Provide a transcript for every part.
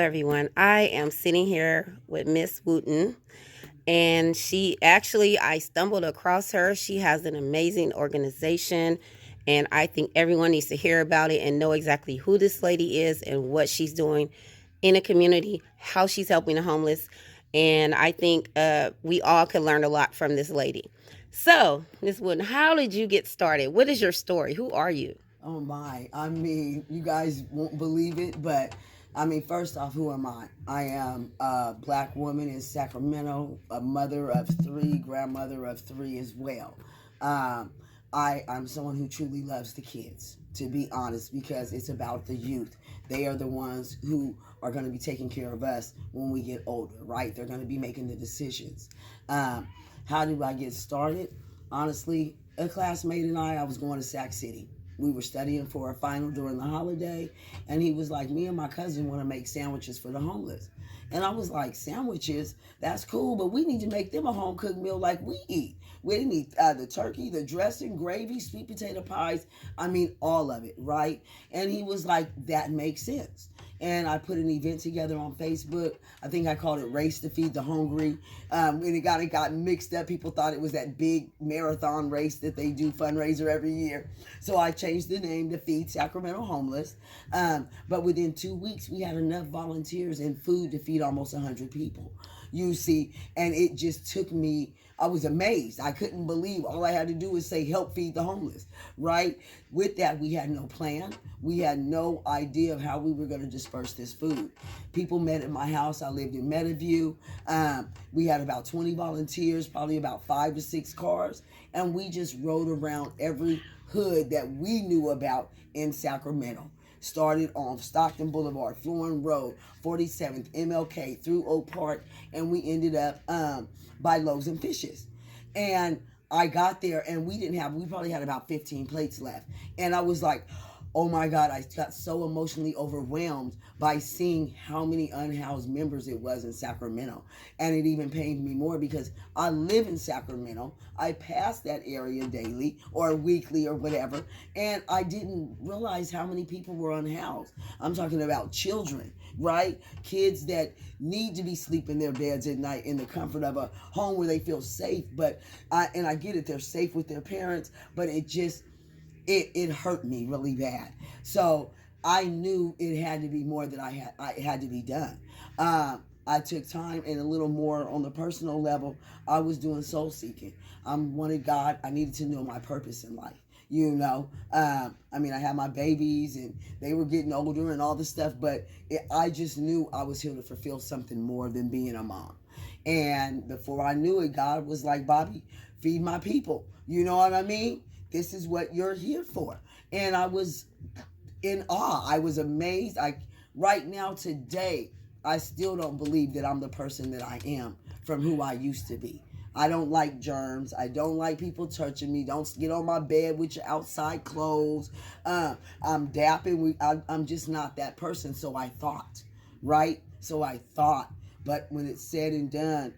everyone. I am sitting here with Miss Wooten, and I stumbled across her. She has an amazing organization, and I think everyone needs to hear about it and know exactly who this lady is and what she's doing in a community, how she's helping the homeless. And I think we all can learn a lot from this lady. So, Miss Wooten, how did you get started? What is your story? Who are you? Oh my. I mean, you guys won't believe it, but I mean, first off, who am I? I am a black woman in Sacramento, a mother of three, grandmother of three as well. Um, I'm someone who truly loves the kids, to be honest, because it's about the youth. They are the ones who are going to be taking care of us when we get older, right? They're going to be making the decisions. Um, how do I get started? Honestly, a classmate and I was going to Sac City. We were studying for a final during the holiday, and he was like, me and my cousin want to make sandwiches for the homeless. And I was like, sandwiches? That's cool, but we need to make them a home cooked meal like we eat. We need the turkey, the dressing, gravy, sweet potato pies. I mean, all of it, right? And he was like, that makes sense. And I put an event together on Facebook. I think I called it Race to Feed the Hungry. When it got mixed up, people thought it was that big marathon race that they do fundraiser every year. So I changed the name to Feed Sacramento Homeless. But within 2 weeks, we had enough volunteers and food to feed almost 100 people. You see, and it just took me, I was amazed. I couldn't believe all I had to do was say, help feed the homeless, right? With that, we had no plan. We had no idea of how we were going to disperse this food. People met at my house. I lived in Meadowview. We had about 20 volunteers, probably about 5 to 6 cars, and we just rode around every hood that we knew about in Sacramento. Started on Stockton Boulevard, Florin Road, 47th, MLK, through Oak Park, and we ended up by Loaves and Fishes. And I got there, and we probably had about 15 plates left. And I was like, oh my God, I got so emotionally overwhelmed by seeing how many unhoused members it was in Sacramento. And it even pained me more because I live in Sacramento. I pass that area daily or weekly or whatever. And I didn't realize how many people were unhoused. I'm talking about children, right? Kids that need to be sleeping in their beds at night in the comfort of a home where they feel safe. But I get it, they're safe with their parents, but it hurt me really bad. So I knew it had to be more that I had to be done. I took time and a little more on the personal level. I was doing soul seeking. I wanted God. I needed to know my purpose in life. I mean, I had my babies and they were getting older and all this stuff, but I just knew I was here to fulfill something more than being a mom. And before I knew it, God was like, Bobby, feed my people. You know what I mean? This is what you're here for. And I was in awe. I was amazed. Right now, today, I still don't believe that I'm the person that I am from who I used to be. I don't like germs. I don't like people touching me. Don't get on my bed with your outside clothes. I'm dapping. I'm just not that person. So I thought, right? So I thought. But when it's said and done,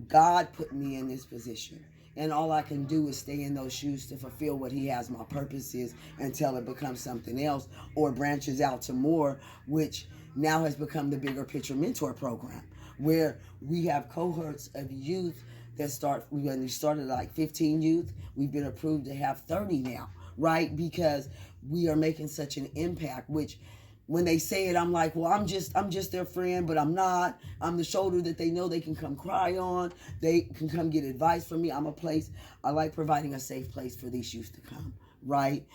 God put me in this position. And all I can do is stay in those shoes to fulfill what He has my purpose is until it becomes something else or branches out to more, which now has become the Bigger Picture Mentor Program, where we have cohorts of youth that we started like 15 youth. We've been approved to have 30 now, right? Because we are making such an impact, which when they say it, I'm like, well, I'm just their friend, but I'm not. I'm the shoulder that they know they can come cry on. They can come get advice from me. I like providing a safe place for these youth to come, right?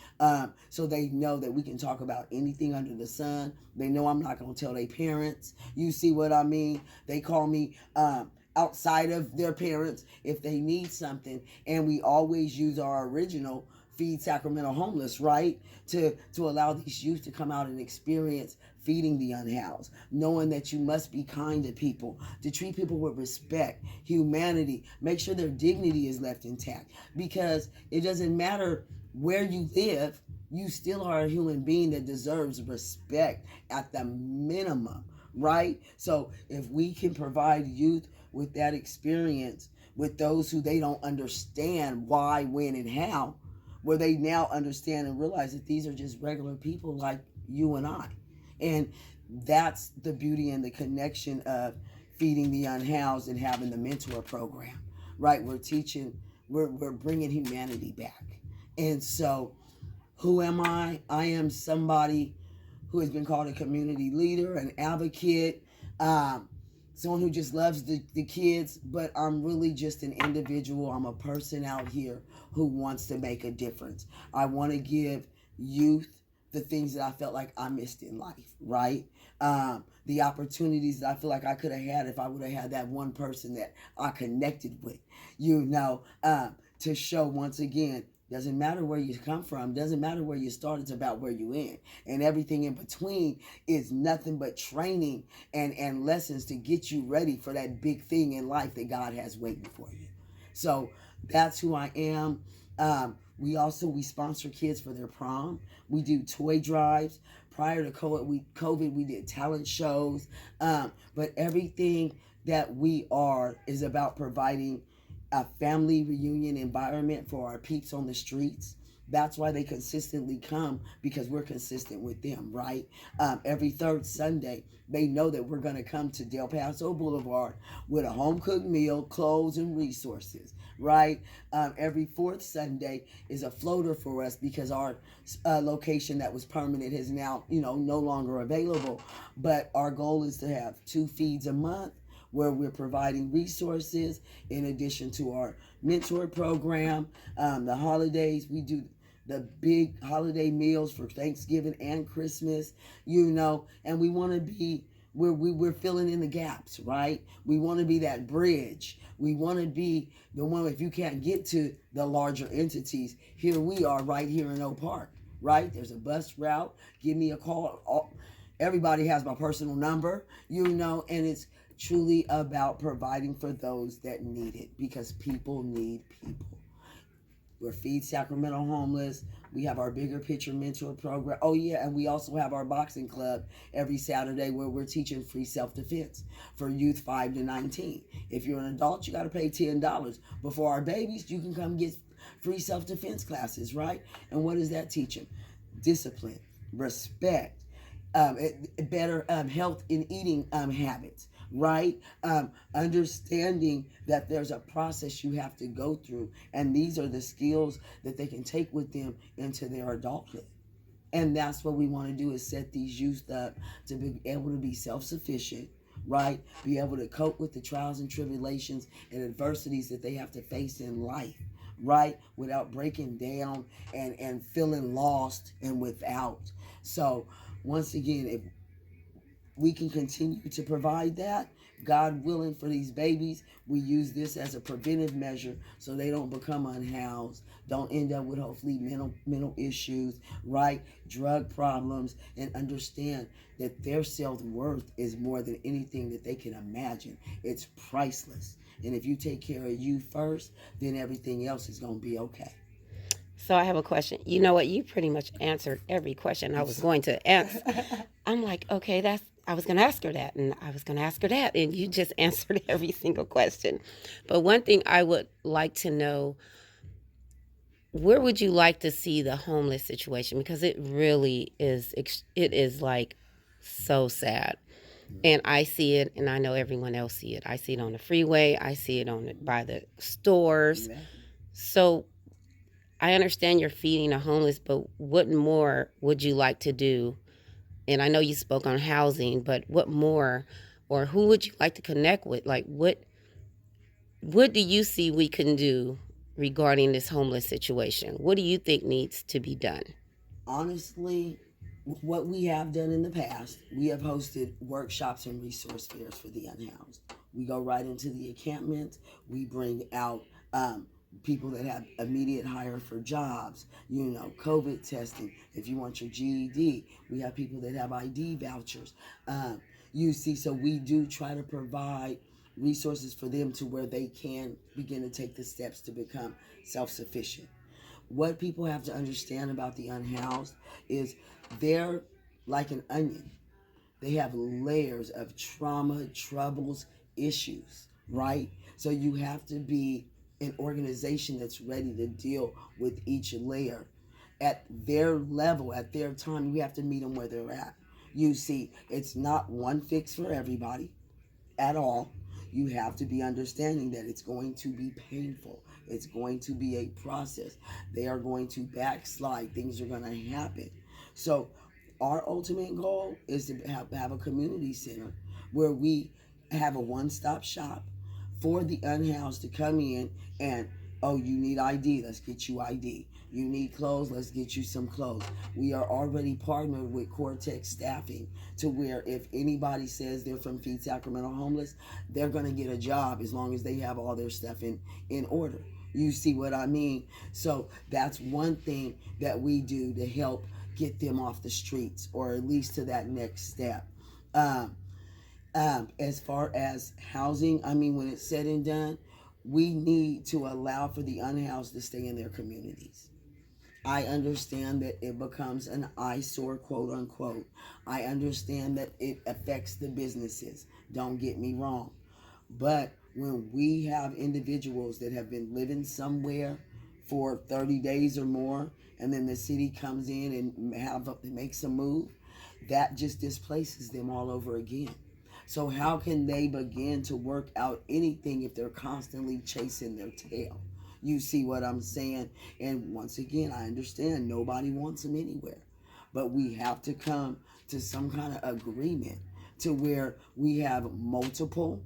So they know that we can talk about anything under the sun. They know I'm not going to tell their parents. You see what I mean? They call me outside of their parents if they need something. And we always use our original Feed Sacramento Homeless, right? To allow these youth to come out and experience feeding the unhoused, knowing that you must be kind to people, to treat people with respect, humanity, make sure their dignity is left intact. Because it doesn't matter where you live, you still are a human being that deserves respect at the minimum, right? So if we can provide youth with that experience with those who they don't understand why, when, and how, where they now understand and realize that these are just regular people like you and I. And That's the beauty and the connection of feeding the unhoused and having the mentor program, right? We're teaching, we're bringing humanity back. And so, who am I? I am somebody who has been called a community leader, an advocate, um, someone who just loves the kids, but I'm really just an individual. I'm a person out here who wants to make a difference. I want to give youth the things that I felt like I missed in life, right? The opportunities that I feel like I could have had if I would have had that one person that I connected with, to show once again, doesn't matter where you come from, doesn't matter where you start, it's about where you end. And everything in between is nothing but training and lessons to get you ready for that big thing in life that God has waiting for you. So that's who I am. We sponsor kids for their prom. We do toy drives. Prior to COVID, we did talent shows. But everything that we are is about providing a family reunion environment for our peeps on the streets. That's why they consistently come, because we're consistent with them, right? Every third Sunday, they know that we're going to come to Del Paso Boulevard with a home cooked meal, clothes, and resources, right? Every fourth Sunday is a floater for us because our location that was permanent is now, no longer available. But our goal is to have 2 feeds a month where we're providing resources in addition to our mentor program. The holidays, we do the big holiday meals for Thanksgiving and Christmas, and we want to be we're filling in the gaps, right? We want to be that bridge. We want to be the one, if you can't get to the larger entities, here we are right here in Oak Park, right? There's a bus route. Give me a call. Everybody has my personal number, and it's truly about providing for those that need it, because people need people. We're Feed Sacramento Homeless. We have our Bigger Picture Mentor program. Oh, yeah, and we also have our boxing club every Saturday where we're teaching free self defense for youth 5 to 19. If you're an adult, you got to pay $10. But for our babies, you can come get free self defense classes, right? And what does that teach them? Discipline, respect, better health and eating habits, right? Understanding that there's a process you have to go through, and these are the skills that they can take with them into their adulthood. And that's what we want to do, is set these youth up to be able to be self-sufficient, right? Be able to cope with the trials and tribulations and adversities that they have to face in life, right? Without breaking down and feeling lost and without. So once again, if we can continue to provide that, God willing, for these babies, we use this as a preventive measure so they don't become unhoused, don't end up with hopefully mental issues, right? Drug problems, and understand that their self-worth is more than anything that they can imagine. It's priceless. And if you take care of you first, then everything else is going to be okay. So I have a question. You know what? You pretty much answered every question I was going to ask. I'm like, okay, I was going to ask her that, and I was going to ask her that, and you just answered every single question. But one thing I would like to know, where would you like to see the homeless situation? Because it really is, it is like so sad. And I see it, and I know everyone else see it. I see it on the freeway. I see it by the stores. So I understand you're feeding the homeless, but what more would you like to do? And I know you spoke on housing, but what more, or who would you like to connect with? Like, what do you see we can do regarding this homeless situation? What do you think needs to be done? Honestly, what we have done in the past, we have hosted workshops and resource fairs for the unhoused. We go right into the encampments. We bring out people that have immediate hire for jobs, COVID testing. If you want your GED, we have people that have ID vouchers. You see, so we do try to provide resources for them to where they can begin to take the steps to become self-sufficient. What people have to understand about the unhoused is they're like an onion. They have layers of trauma, troubles, issues, right? So you have to be an organization that's ready to deal with each layer at their level, at their time. We have to meet them where they're at. You see, it's not one fix for everybody at all. You have to be understanding that it's going to be painful. It's going to be a process. They are going to backslide. Things are going to happen. So, our ultimate goal is to have a community center where we have a one stop shop for the unhoused to come in and, oh, you need ID, let's get you ID. You need clothes, let's get you some clothes. We are already partnered with Cortex Staffing to where if anybody says they're from Feed Sacramento Homeless, they're going to get a job as long as they have all their stuff in order. You see what I mean? So that's one thing that we do to help get them off the streets or at least to that next step. Um, as far as housing, I mean, when it's said and done, we need to allow for the unhoused to stay in their communities. I understand that it becomes an eyesore, quote unquote. I understand that it affects the businesses. Don't get me wrong. But when we have individuals that have been living somewhere for 30 days or more, and then the city comes in and makes a move, that just displaces them all over again. So how can they begin to work out anything if they're constantly chasing their tail? You see what I'm saying? And once again, I understand nobody wants them anywhere. But we have to come to some kind of agreement to where we have multiple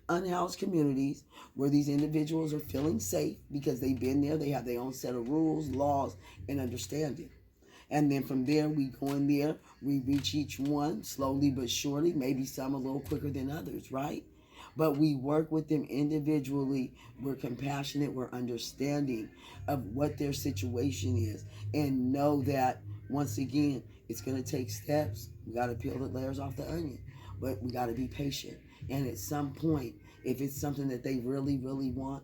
unhoused communities where these individuals are feeling safe because they've been there, they have their own set of rules, laws, and understanding. And then from there, we go in there, we reach each one slowly but surely, maybe some a little quicker than others, right? But we work with them individually. We're compassionate, we're understanding of what their situation is, and know that, once again, it's going to take steps. We got to peel the layers off the onion, but we got to be patient. And at some point, if it's something that they really, really want,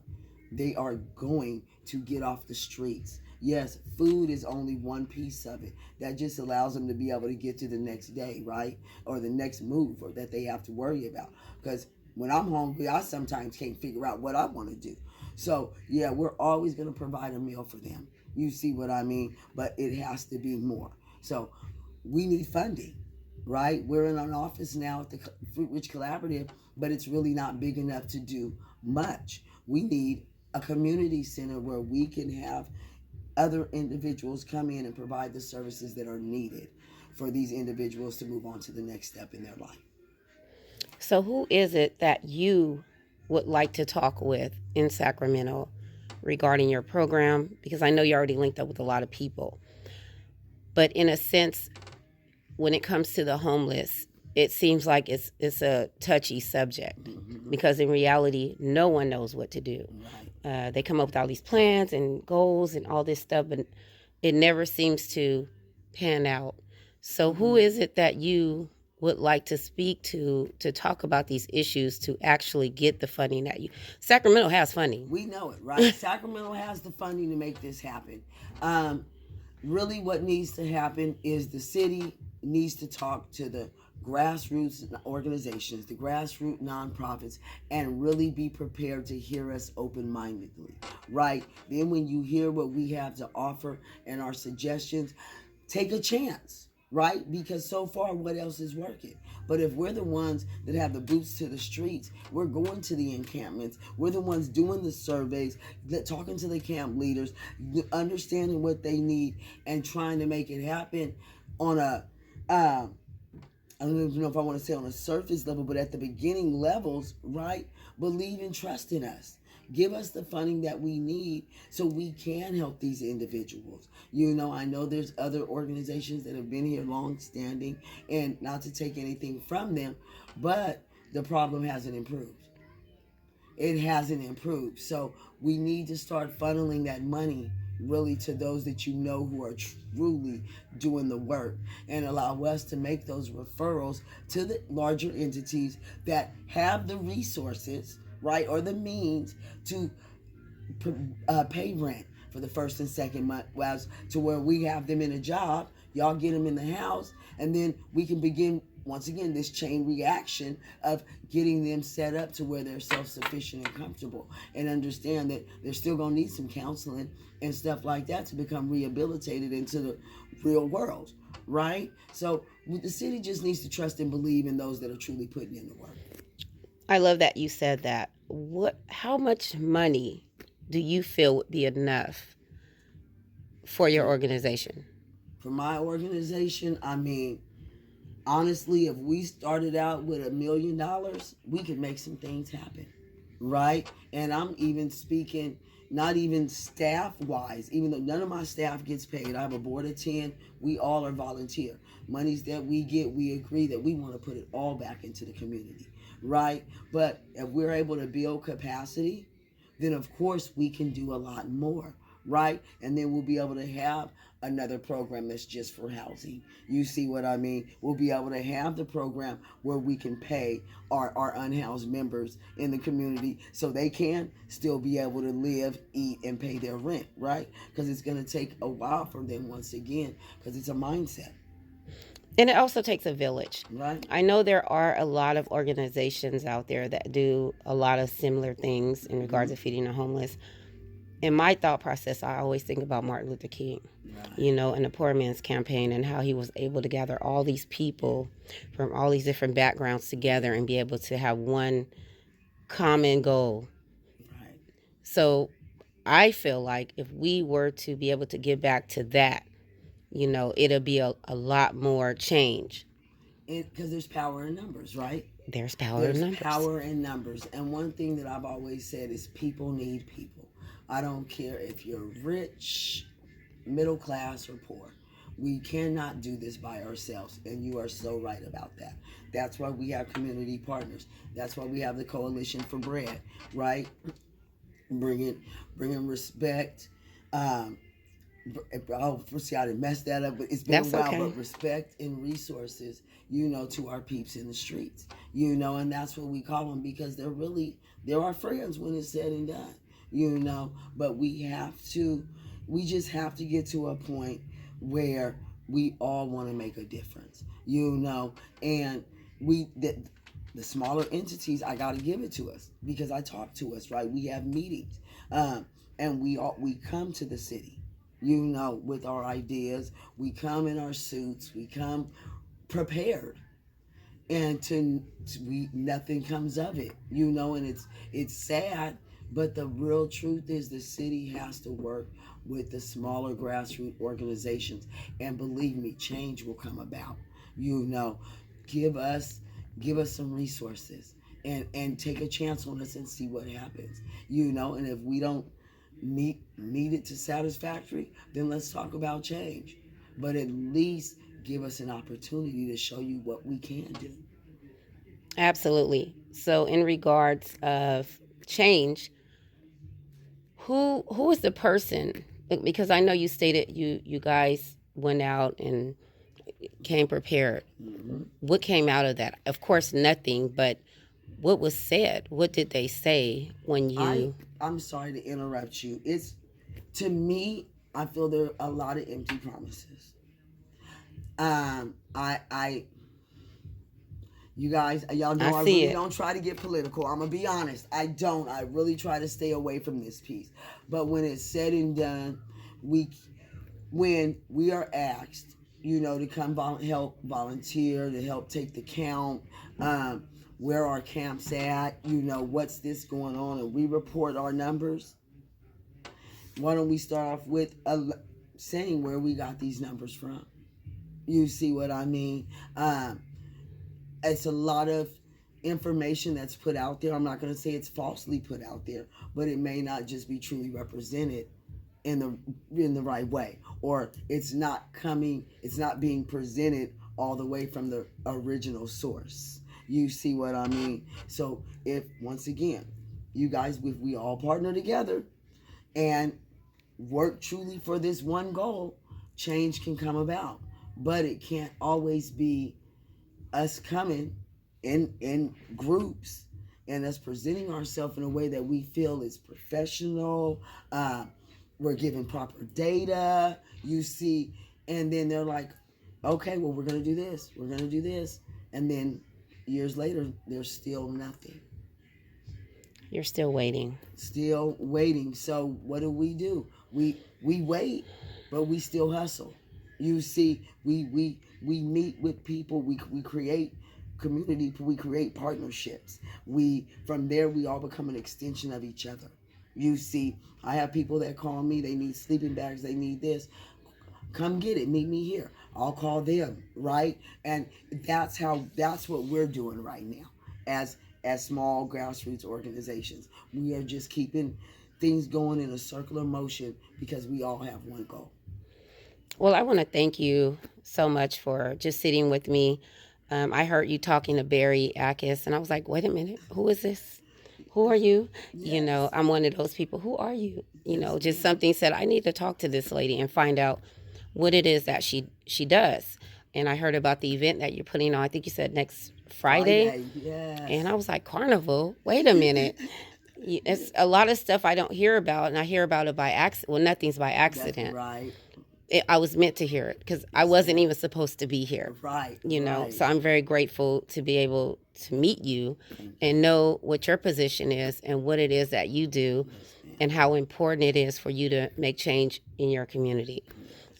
they are going to get off the streets. Yes, food is only one piece of it. That just allows them to be able to get to the next day, right? Or the next move or that they have to worry about. Because when I'm hungry, I sometimes can't figure out what I want to do. So, yeah, we're always going to provide a meal for them. You see what I mean? But it has to be more. So, we need funding, right? We're in an office now at the Fruit Rich Collaborative, but it's really not big enough to do much. We need a community center where we can have other individuals come in and provide the services that are needed for these individuals to move on to the next step in their life. So, who is it that you would like to talk with in Sacramento regarding your program? Because I know you already linked up with a lot of people. But in a sense, when it comes to the homeless, it seems like it's a touchy subject because in reality, no one knows what to do. They come up with all these plans and goals and all this stuff, but it never seems to pan out. So, who is it that you would like to speak to talk about these issues to actually get the funding that you? Sacramento has funding. We know it, right? Sacramento has the funding to make this happen. Really, what needs to happen is the city needs to talk to the grassroots organizations, the grassroots nonprofits, and really be prepared to hear us open-mindedly, right? Then when you hear what we have to offer and our suggestions, take a chance, right? Because so far, what else is working? But if we're the ones that have the boots to the streets, we're going to the encampments, we're the ones doing the surveys, talking to the camp leaders, understanding what they need, and trying to make it happen on a I don't even know if I want to say on a surface level, but at the beginning levels, right? Believe and trust in us. Give us the funding that we need so we can help these individuals. You know, I know there's other organizations that have been here long standing, and not to take anything from them, but the problem hasn't improved. It hasn't improved. So we need to start funneling that money really to those that you know who are truly doing the work, and allow us to make those referrals to the larger entities that have the resources, right, or the means to pay rent for the first and second month, to where we have them in a job, y'all get them in the house, and then we can begin once again, this chain reaction of getting them set up to where they're self-sufficient and comfortable, and understand that they're still going to need some counseling and stuff like that to become rehabilitated into the real world, right? So the city just needs to trust and believe in those that are truly putting in the work. I love that you said that. How much money do you feel would be enough for your organization? For my organization, I mean, honestly, if we started out with $1 million, we could make some things happen, right? And I'm even speaking not even staff wise, even though none of my staff gets paid. I have a board of 10. We all are volunteer. Monies that we get, we agree that we want to put it all back into the community, right? But if we're able to build capacity, then of course we can do a lot more, right? And then we'll be able to have another program that's just for housing. You see what I mean? We'll be able to have the program where we can pay our unhoused members in the community so they can still be able to live, eat, and pay their rent, right? Because it's going to take a while for them once again, because it's a mindset. And it also takes a village. Right. I know there are a lot of organizations out there that do a lot of similar things in regards to feeding the homeless. In my thought process, I always think about Martin Luther King, and the Poor Man's Campaign, and how he was able to gather all these people from all these different backgrounds together and be able to have one common goal. Right. So I feel like if we were to be able to get back to that, it'll be a lot more change. Because there's power in numbers, right? There's power in There's numbers. power in numbers. And one thing that I've always said is people need people. I don't care if you're rich, middle class, or poor. We cannot do this by ourselves. And you are so right about that. That's why we have community partners. That's why we have the Coalition for Bread, right? Bringing respect. See, I didn't mess that up, but it's been That's a while. okay. But respect and resources, to our peeps in the streets, and that's what we call them, because they're our friends when it's said and done, But we just have to get to a point where we all want to make a difference, and the smaller entities, I got to give it to us because I talk to us, right? We have meetings, and we come to the city, with our ideas. We come in our suits. We come prepared, and we nothing comes of it, And it's sad, but the real truth is the city has to work with the smaller grassroots organizations, and believe me, change will come about. Give us some resources, and take a chance on us and see what happens. And if we don't meet it to satisfactory, then let's talk about change. But at least give us an opportunity to show you what we can do. Absolutely. So in regards of change, who is the person? Because I know you stated you guys went out and came prepared. Mm-hmm. What came out of that? Of course, nothing. But what was said? What did they say when you? I'm sorry to interrupt you. To me, I feel there are a lot of empty promises. I You guys, y'all know I really don't try to get political. I'm going to be honest. I don't. I really try to stay away from this piece. But when it's said and done, when we are asked, to come help volunteer, to help take the count, where our camp's at, what's this going on, and we report our numbers. Why don't we start off with saying where we got these numbers from? You see what I mean? It's a lot of information that's put out there. I'm not going to say it's falsely put out there, but it may not just be truly represented in the right way, or it's not being presented all the way from the original source. You see what I mean? So if, once again, you guys, if we all partner together and work truly for this one goal, change can come about. But it can't always be us coming in groups and us presenting ourselves in a way that we feel is professional. We're giving proper data, you see, and then they're like, okay, well, we're going to do this. We're going to do this. And then years later, there's still nothing. You're still waiting. Still waiting. So what do? We wait, but we still hustle. You see, we meet with people. We create community. We create partnerships. We from there we all become an extension of each other. You see, I have people that call me. They need sleeping bags. They need this. Come get it. Meet me here. I'll call them. Right, and that's what we're doing right now as small grassroots organizations. We are just keeping things going in a circular motion because we all have one goal. Well, I want to thank you so much for just sitting with me. I heard you talking to Barry Akis, and I was like, wait a minute, who is this? Who are you? You know, Yes. I'm one of those people. Who are you? You Yes, know, just ma'am. something said I need to talk to this lady and find out what it is that she does. And I heard about the event that you're putting on. I think you said next Friday, Friday. Yes. and I was like, Carnival. Wait a minute. It's a lot of stuff I don't hear about, and I hear about it by accident. Well, nothing's by That's accident. right. I was meant to hear it because I Yes, wasn't ma'am. even supposed to be here, Right. you know. Right. So I'm very grateful to be able to meet you Thank you. and know what your position is and what it is that you do Yes, ma'am. and how important it is for you to make change in your community.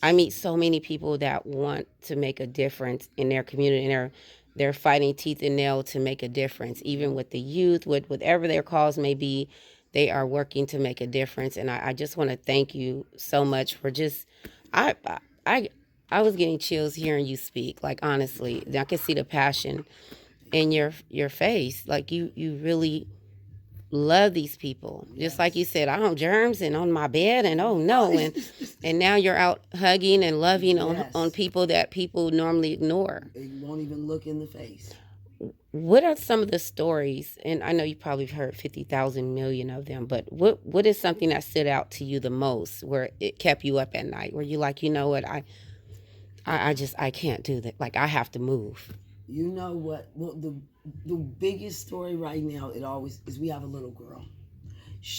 I Yes. meet so many people that want to make a difference in their community and they're fighting teeth and nail to make a difference, even with the youth, with whatever their cause may be. They are working to make a difference, and I just want to thank you so much for just. I I I was getting chills hearing you speak. Like honestly, I could see the passion Thank in you. your face. Like you really love these people. Just like you Yes. said, I don't germs and on my bed and oh no, Right. and now you're out hugging and loving on Yes. people that people normally ignore. It won't even look in the face. What are some of the stories? And I know you probably heard 50,000 million of them, but what is something that stood out to you the most, where it kept you up at night, where you like, you know what, I just I can't do that. Like I have to move. You know what? Well, the biggest story right now it always is we have a little girl.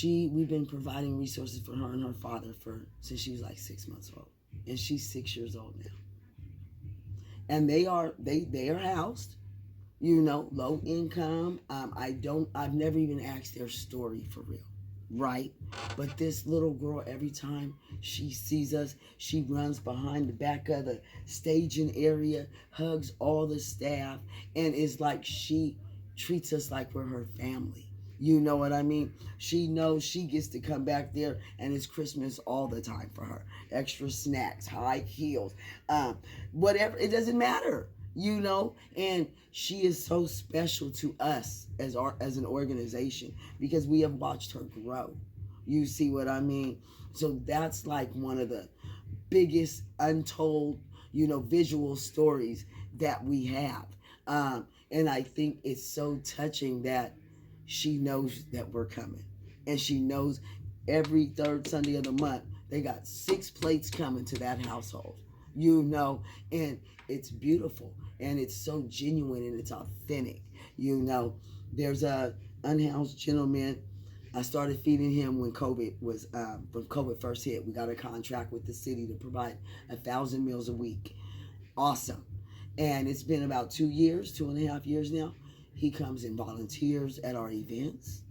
We've been providing resources for her and her father for since she was like 6 months old, and she's 6 years old now. And they are housed. You know, low income. I've never even asked their story for real, right? But this little girl, every time she sees us, she runs behind the back of the staging area, hugs all the staff, and is like she treats us like we're her family. You know what I mean? She knows she gets to come back there, and it's Christmas all the time for her. Extra snacks, high heels, whatever. It doesn't matter, you know. And she is so special to us as an organization because we have watched her grow. You see what I mean? So that's like one of the biggest untold, visual stories that we have. And I think it's so touching that she knows that we're coming. And she knows every third Sunday of the month, they got 6 plates coming to that household, you know, and it's beautiful and it's so genuine and it's authentic, you know. There's a unhoused gentleman. I started feeding him when COVID first hit. We got a contract with the city to provide 1,000 meals a week. Awesome. And it's been about 2 years, 2.5 years now. He comes and volunteers at our events.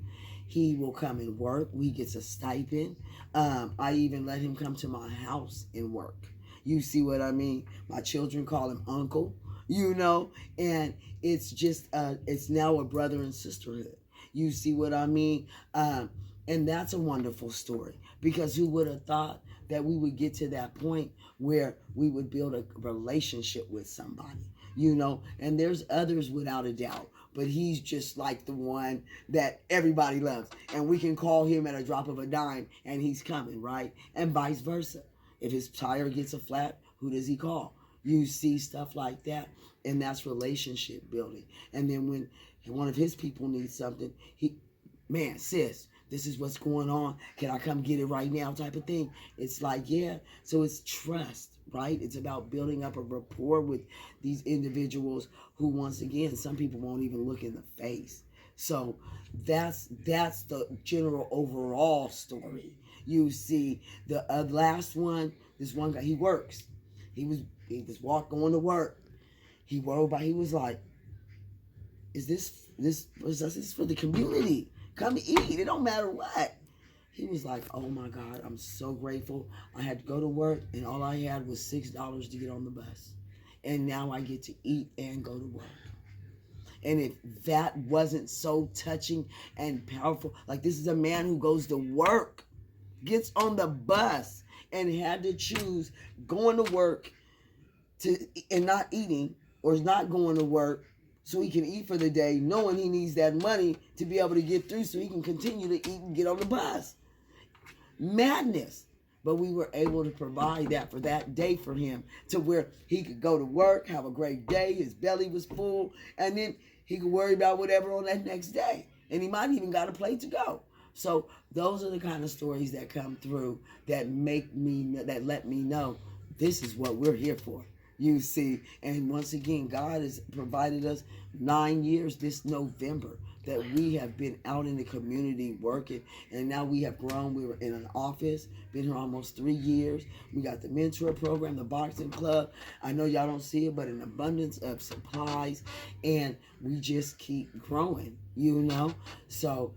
He will come and work. He gets a stipend. I even let him come to my house and work. You see what I mean? My children call him uncle, you know, and it's now a brother and sisterhood. You see what I mean? And that's a wonderful story because who would have thought that we would get to that point where we would build a relationship with somebody, you know? And there's others without a doubt, but he's just like the one that everybody loves. And we can call him at a drop of a dime and he's coming, right? And vice versa. If his tire gets a flat, who does he call? You see stuff like that, and that's relationship building. And then when one of his people needs something, man, sis, this is what's going on. Can I come get it right now? Type of thing. It's like, yeah. So it's trust, right? It's about building up a rapport with these individuals who, once again, some people won't even look in the face. So that's the general overall story. You see, the last one, this one guy, he works. He was going to work. He was like, this is for the community. Come eat. It don't matter what. He was like, oh my God, I'm so grateful. I had to go to work and all I had was $6 to get on the bus. And now I get to eat and go to work. And if that wasn't so touching and powerful, like this is a man who goes to work, gets on the bus, and had to choose going to work and not eating, or is not going to work so he can eat for the day, knowing he needs that money to be able to get through so he can continue to eat and get on the bus. Madness. But we were able to provide that for that day for him, to where he could go to work, have a great day, his belly was full, and then he could worry about whatever on that next day. And he might even got a plate to go. So those are the kind of stories that come through that let me know this is what we're here for. You see, and once again, God has provided us 9 years this November that we have been out in the community working, and now we have grown. We were in an office, been here almost 3 years. We got the mentor program, the boxing club. I know y'all don't see it, but an abundance of supplies, and we just keep growing, you know? So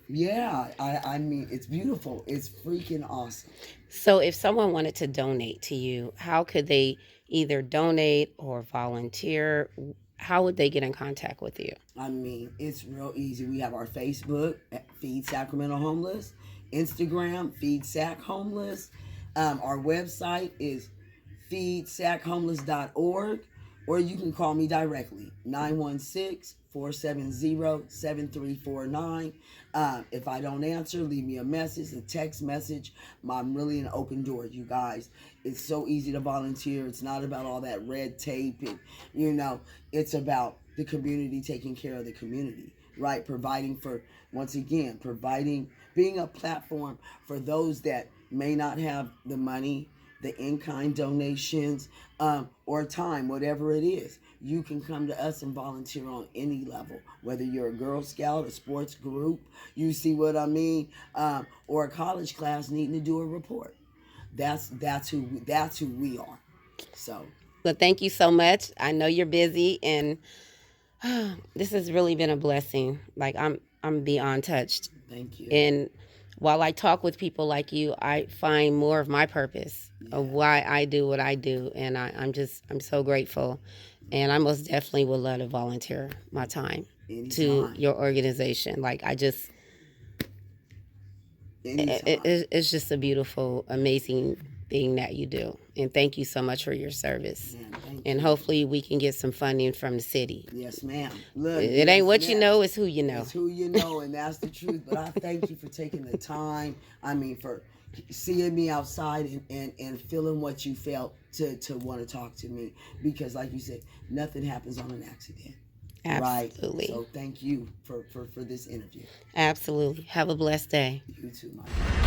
yeah, I mean, it's beautiful. It's freaking awesome. So if someone wanted to donate to you, how could they either donate or volunteer? How would they get in contact with you? I mean, it's real easy. We have our Facebook at Feed Sacramento Homeless, Instagram, Feed Sac Homeless. Our website is feedsachomeless.org, or you can call me directly, 916-470-7349. If I don't answer, leave me a message, a text message. I'm really an open door, you guys. It's so easy to volunteer. It's not about all that red tape, and it's about the community, taking care of the community, right? Providing, being a platform for those that may not have the money, the in-kind donations, or time, whatever it is. You can come to us and volunteer on any level, whether you're a Girl Scout, a sports group, you see what I mean, or a college class needing to do a report. That's who we are. So, Well, thank you so much. I know you're busy, and this has really been a blessing. Like I'm beyond touched. thank you. And while I talk with people like you, I find more of my purpose of why I do what I do, and I'm so grateful. And I most definitely would love to volunteer my time Anytime. to your organization. Like it's just a beautiful, amazing thing that you do. And thank you so much for your service. And hopefully we can get some funding from the city. Yes, ma'am. Look, it ain't what you know, it's who you know. It's who you know, and that's the truth. But I thank you for taking the time. I mean, for seeing me outside and feeling what you felt to want to talk to me. Because like you said, nothing happens on an accident. Absolutely. Right? So thank you for this interview. Absolutely. Have a blessed day. You too, my friend.